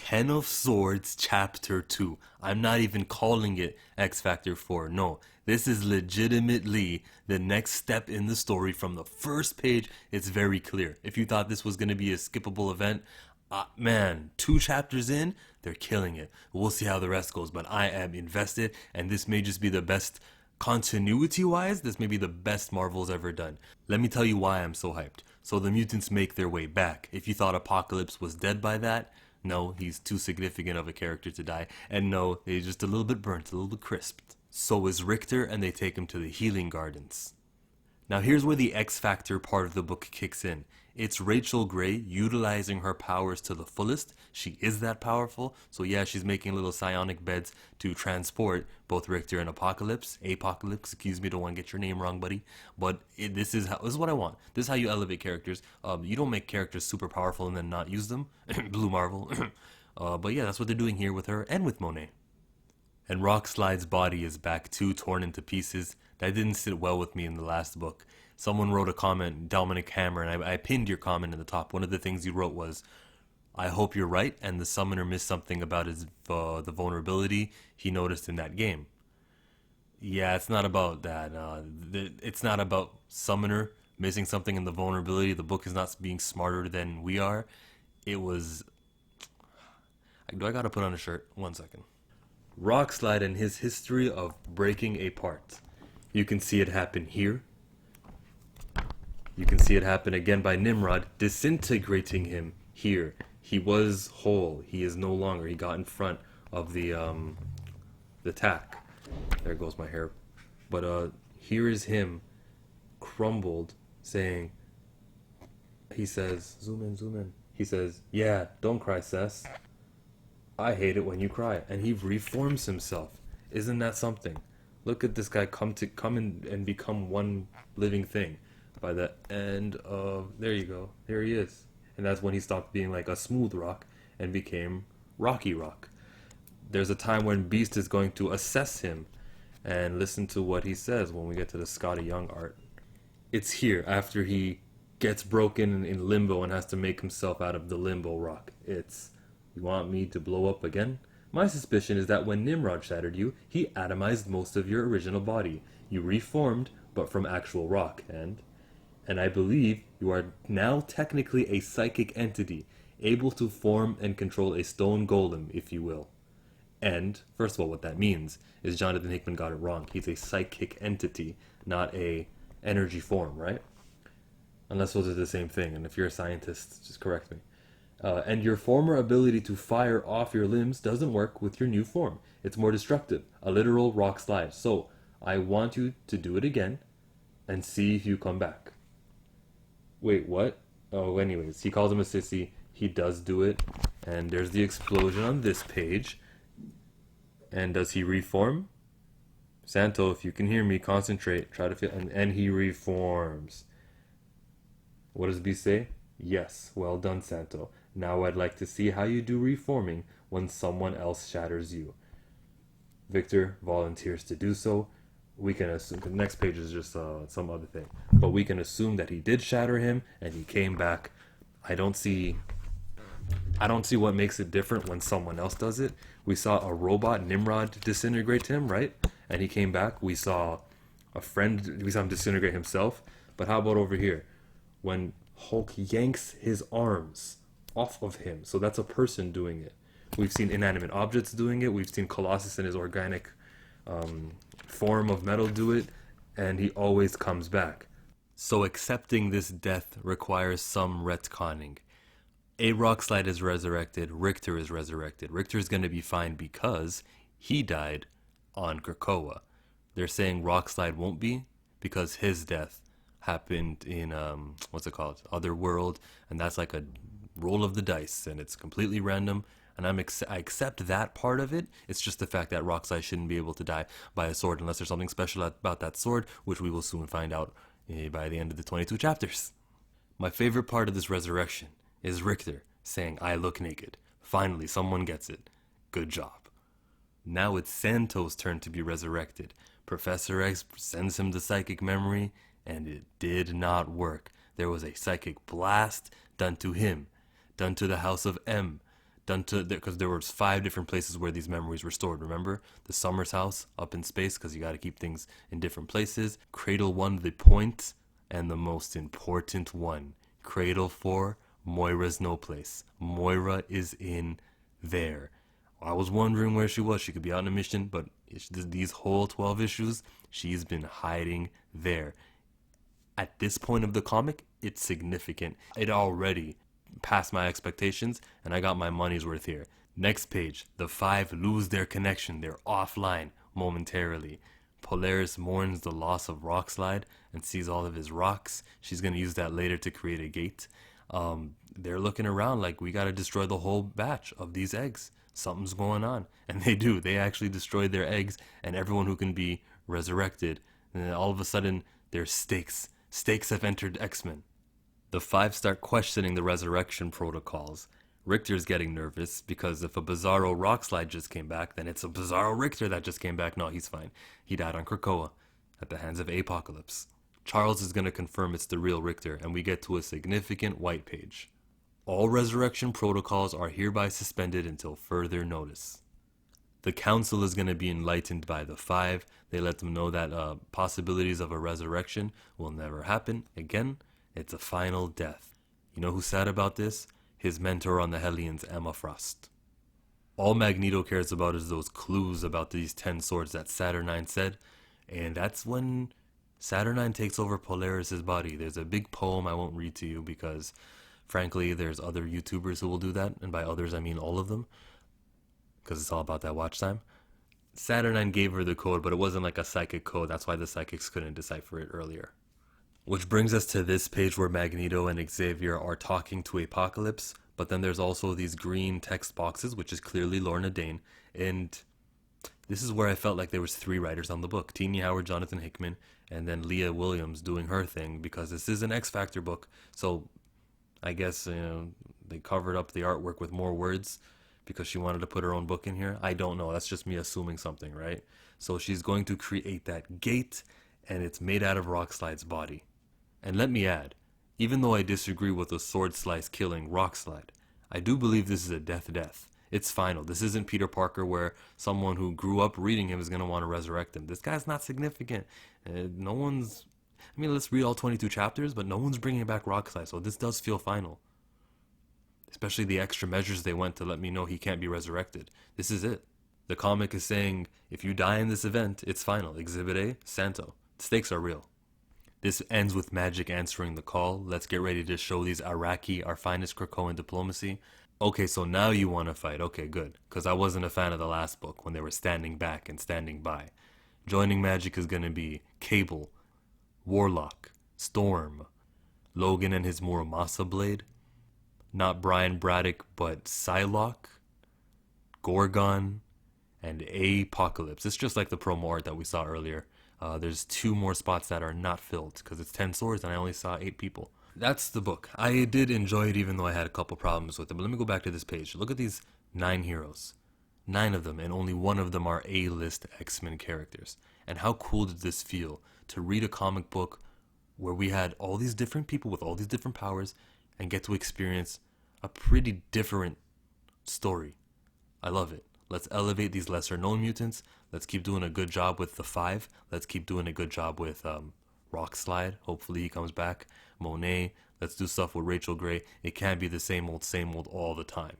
Ten of Swords Chapter 2. I'm not even calling it X Factor 4. No, this is legitimately the next step in the story. From the first page, it's very clear. If you thought this was going to be a skippable event, man, 2 chapters in, they're killing it. We'll see how the rest goes, but I am invested, and this may just be the best continuity wise. This may be the best Marvel's ever done. Let me tell you why I'm so hyped. So the mutants make their way back. If you thought Apocalypse was dead by that, no, he's too significant of a character to die. And no, he's just a little bit burnt, a little bit crisped. So is Richter, and they take him to the Healing Gardens. Now here's where the X Factor part of the book kicks in. It's Rachel Gray utilizing her powers to the fullest. She is that powerful. So yeah, she's making little psionic beds to transport both Richter and Apocalypse. Apocalypse, excuse me, don't want to get your name wrong, buddy. But this is what I want. This is how you elevate characters. You don't make characters super powerful and then not use them. Blue Marvel. But yeah, that's what they're doing here with her and with Monet. And Rockslide's body is back too, torn into pieces. That didn't sit well with me in the last book. Someone wrote a comment, Dominic Hammer, and I pinned your comment in the top. One of the things you wrote was, I hope you're right, and the summoner missed something about his the vulnerability he noticed in that game. Yeah, it's not about that. It's not about summoner missing something in the vulnerability. The book is not being smarter than we are. It was... Do I gotta put on a shirt? 1 second. Rockslide and his history of breaking apart. You can see it happen here. You can see it happen again by Nimrod disintegrating him here. He was whole. He is no longer. He got in front of the tack. There goes my hair. But here is him crumbled saying, he says, zoom in. He says, yeah, don't cry, Cess. I hate it when you cry. And he reforms himself. Isn't that something? Look at this guy come in and become one living thing. By the end of... There you go. There he is. And that's when he stopped being like a smooth rock and became Rocky Rock. There's a time when Beast is going to assess him and listen to what he says when we get to the Scotty Young art. It's here after he gets broken in limbo and has to make himself out of the limbo rock. It's, you want me to blow up again? My suspicion is that when Nimrod shattered you, he atomized most of your original body. You reformed, but from actual rock, and I believe you are now technically a psychic entity, able to form and control a stone golem, if you will. And, first of all, what that means is Jonathan Hickman got it wrong. He's a psychic entity, not a energy form, right? Unless those are the same thing, and if you're a scientist, just correct me. And your former ability to fire off your limbs doesn't work with your new form. It's more destructive, a literal rock slide. So, I want you to do it again, and see if you come back. Wait, what? Oh, anyways, he calls him a sissy. He does do it. And there's the explosion on this page. And does he reform? Santo, if you can hear me, concentrate. Try to feel... And he reforms. What does B say? Yes, well done, Santo. Now I'd like to see how you do reforming when someone else shatters you. Victor volunteers to do so. We can assume the next page is just some other thing, but we can assume that he did shatter him and he came back. I don't see what makes it different when someone else does it. We saw a robot Nimrod disintegrate him, right? And he came back. We saw him disintegrate himself. But how about over here when Hulk yanks his arms off of him? So that's a person doing it. We've seen inanimate objects doing it. We've seen Colossus in his organic form of metal do it, and he always comes back. So accepting this death requires some retconning. A Rockslide is resurrected, Richter is resurrected. Richter is going to be fine because he died on Krakoa. They're saying Rockslide won't be because his death happened in Otherworld, and that's like a roll of the dice, and it's completely random. And I accept that part of it. It's just the fact that Rockslide shouldn't be able to die by a sword unless there's something special about that sword, which we will soon find out by the end of the 22 chapters. My favorite part of this resurrection is Richter saying, I look naked. Finally, someone gets it. Good job. Now it's Santo's turn to be resurrected. Professor X sends him the psychic memory, and it did not work. There was a psychic blast done to him, done to the House of M, done to because there was 5 different places where these memories were stored. Remember the Summers house up in space because you got to keep things in different places. Cradle 1, the point, and the most important one, Cradle 4, Moira's no place. Moira is in there. I was wondering where she was. She could be out on a mission, but these whole 12 issues, she's been hiding there. At this point of the comic, it's significant. It already passed my expectations, and I got my money's worth here. Next page, the 5 lose their connection. They're offline momentarily. Polaris mourns the loss of Rockslide and sees all of his rocks. She's going to use that later to create a gate. They're looking around like, we got to destroy the whole batch of these eggs. Something's going on. And they do. They actually destroyed their eggs and everyone who can be resurrected. And then all of a sudden, there's stakes. Stakes have entered X-Men. The 5 start questioning the resurrection protocols. Richter's getting nervous because if a Bizarro Rockslide just came back, then it's a Bizarro Richter that just came back. No, he's fine. He died on Krakoa at the hands of Apocalypse. Charles is going to confirm it's the real Richter, and we get to a significant white page. All resurrection protocols are hereby suspended until further notice. The council is going to be enlightened by the 5. They let them know that possibilities of a resurrection will never happen. Again, it's a final death. You know who's sad about this? His mentor on the Hellions, Emma Frost. All Magneto cares about is those clues about these 10 swords that Saturnine said, and that's when Saturnine takes over Polaris' body. There's a big poem I won't read to you because, frankly, there's other YouTubers who will do that, and by others I mean all of them, because it's all about that watch time. Saturnine gave her the code, but it wasn't like a psychic code. That's why the psychics couldn't decipher it earlier. Which brings us to this page where Magneto and Xavier are talking to Apocalypse, but then there's also these green text boxes, which is clearly Lorna Dane, and this is where I felt like there was 3 writers on the book. Teenie Howard, Jonathan Hickman, and then Leah Williams doing her thing, because this is an X-Factor book, so I guess they covered up the artwork with more words because she wanted to put her own book in here. I don't know, that's just me assuming something, right? So she's going to create that gate, and it's made out of Rockslide's body. And let me add, even though I disagree with the sword slice killing Rockslide, I do believe this is a death. It's final. This isn't Peter Parker where someone who grew up reading him is going to want to resurrect him. This guy's not significant. No one's... I mean, let's read all 22 chapters, but no one's bringing back Rockslide, so this does feel final. Especially the extra measures they went to let me know he can't be resurrected. This is it. The comic is saying, if you die in this event, it's final. Exhibit A, Santo. The stakes are real. This ends with Magic answering the call. Let's get ready to show these Iraqi our finest Krakoan diplomacy. Okay, so now you want to fight. Okay, good. Because I wasn't a fan of the last book when they were standing back and standing by. Joining Magic is going to be Cable, Warlock, Storm, Logan and his Muramasa blade, not Brian Braddock, but Psylocke, Gorgon, and Apocalypse. It's just like the promo art that we saw earlier. There's 2 more spots that are not filled because it's 10 swords and I only saw 8 people. That's the book. I did enjoy it even though I had a couple problems with it. But let me go back to this page. Look at these 9 heroes. 9 of them, and only 1 of them are A-list X-Men characters. And how cool did this feel to read a comic book where we had all these different people with all these different powers and get to experience a pretty different story. I love it. Let's elevate these lesser known mutants. Let's keep doing a good job with the 5. Let's keep doing a good job with Rockslide. Hopefully he comes back. Monet. Let's do stuff with Rachel Gray. It can't be the same old all the time.